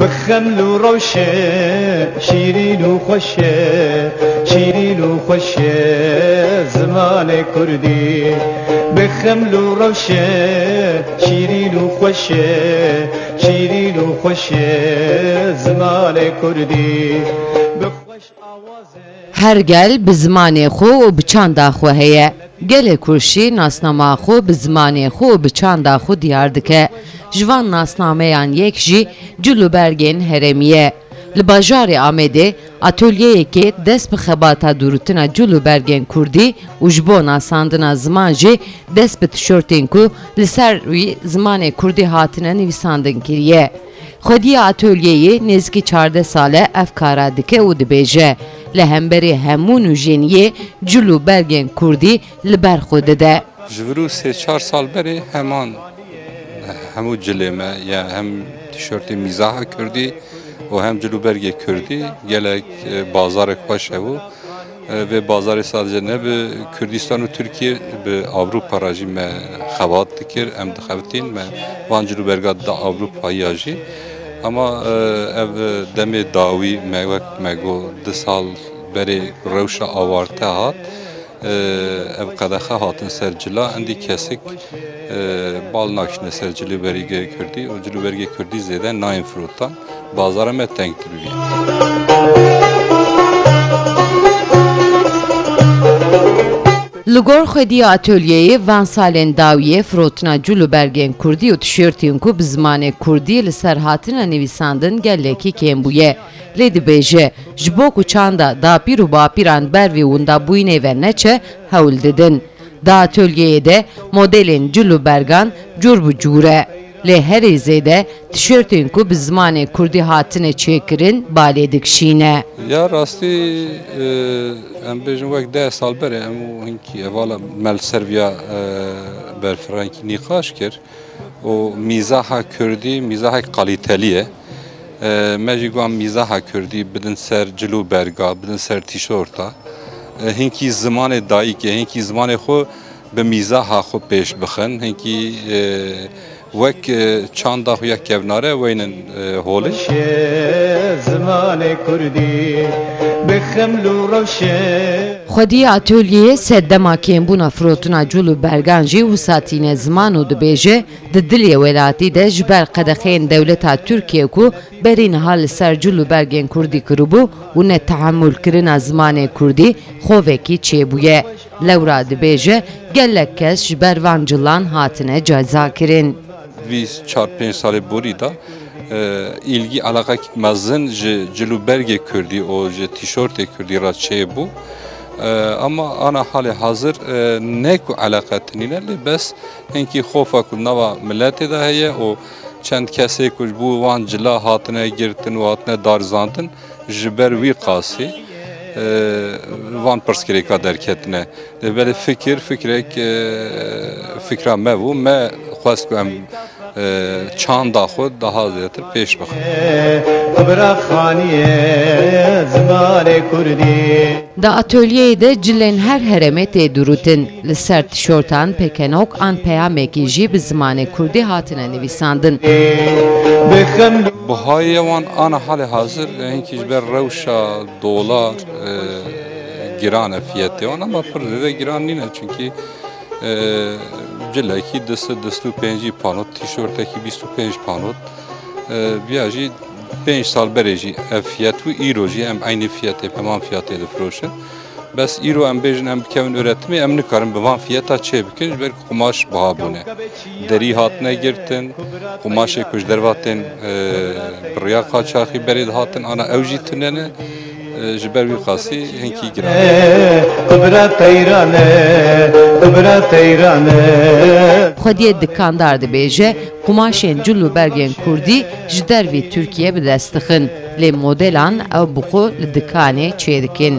بخمل وروشة شيرين وخشة شيرين وخشة زمان كردي بخمل وروشة شيرين وخشة شيرين وخشة زمان كردي هر گل به زمان خو و به چند خو هیه گل کرشی ناسنامه خو به زمان خو و به چند خو دیار دکه جوان ناسنامه یان یک جی جلوبرگین هرمیه لباجار آمده اتولیه که دست به خباتا دورتنا جلوبرگین کردی و جبو ناساندنا زمان جی دست به تشورتین کو لسر روی زمان کردی هاتنه نویساندن کریه خودی اتولیه نزدیک 14 ساله افکارا دکه و دبیجه لهمبری همون و جنیه جلوبرگین کردی لبر خود ده جورو 3-4 سال بری همو جلمه یا هم تیشورت میزاح کردی و هم جلوبرگ کردی گلک بازار خوشه و بازار sadece ne به کردستان و ترکیه به اروپا راجی ما خواد دکر ام دخوتین ما وان جلوبرگات دا اروپایی آجی اما دم داوی ما وقت ما گو 2 سال بری روش آوارته هات ev qadaxa hatın sercila endi kesik bal nakşine sercili berige kurdi o cili berige kurdi zeden naim frutan bazara met tenktir bi لگور خودی اتولیه وان سالن داویه فروتنا جلوبرگین کردی و تشورتین کو بزمان کردی لسر هاتنا نویساندن گلکی کم بویه لیدی بیجه جبو کو چاندا دا پیرو با پیران بروی وندا بوینه و نچه هول ددن دا اتولیه ده مدلین جلوبرگان جربو جوره لی هر ایزیده تشورتین کو بزمان کردی هاتنه چیکرین بالی دکشینه یا راستی ام بیجن وقت 10 سال بره امو هنکی اوالا مل سرویا بر فرانکی نقاش کر و میزاها کردی میزاها قالیتلیه مجی گوام میزاها کردی بدن سر جلو برگا بدن سر تیشورتا هنکی زمان دایی که هنکی زمان خو به میزاها خو پیش بخن هنکی وک چند داخل یک کبناره وینن هولی زمان کردی بخملو روشه خودی اتولیه سدما کمبونا فروتنا جلو برگانجی و ساتین زمان و دبیجه ددلی ولاتی ده جبر قدخین دولتا ترکیه کو برین حال سر جلو برگین کردی کربو و نه تحمل کرن زمان کردی خوکی چه بویه لورا دبیجه گلک کس جبر وانجلان هاتنه جایزا کرن 4-5 سال بوری دا ilgi alaka gitmezden Cülüberge Kürdi o tişört Kürdi raçeye bu ama ana hali hazır ne ku alakatiniyle bes henki xofa ku nava millete da heye o çend kese ku bu van cila hatine girtin ve hatine darzantın jiber vi qasi van perskereka derketine böyle fikra mevu me xwast ku em چند خود daha زیاتر پیش بخواه. دا اتولیه ده جلن هر هرمت دروتن لسر تشورتان پکنوک آن پیامکی جی به زمان کردی هاتنه نویساندن. بهای وان آن حال حاضر اینکه بر روشا دلار گران فیاته وان اما پرده گران نینه چونکی جلکی دستو 5 پانوت تیشورتکی 25 پانوت بیاجی 5 سال برجی فیات و ایروجی ام aynı fiyatı tamam fiyatı da froşen bas euro am bejin am kevin üretimi em nikarim bevan fiyata çebikin ber kumaş baha bune deri hatne girtin kumaş kuj dervaten briya qaçaxi berid hatin ana evji tunene جبر وی قاسی هنکی گران خودی دکاندار دبیجه قماشین جلوبرگین کردی جدر وی ترکیه بدستخن لی مدلان او بخو لدکانه چیدکن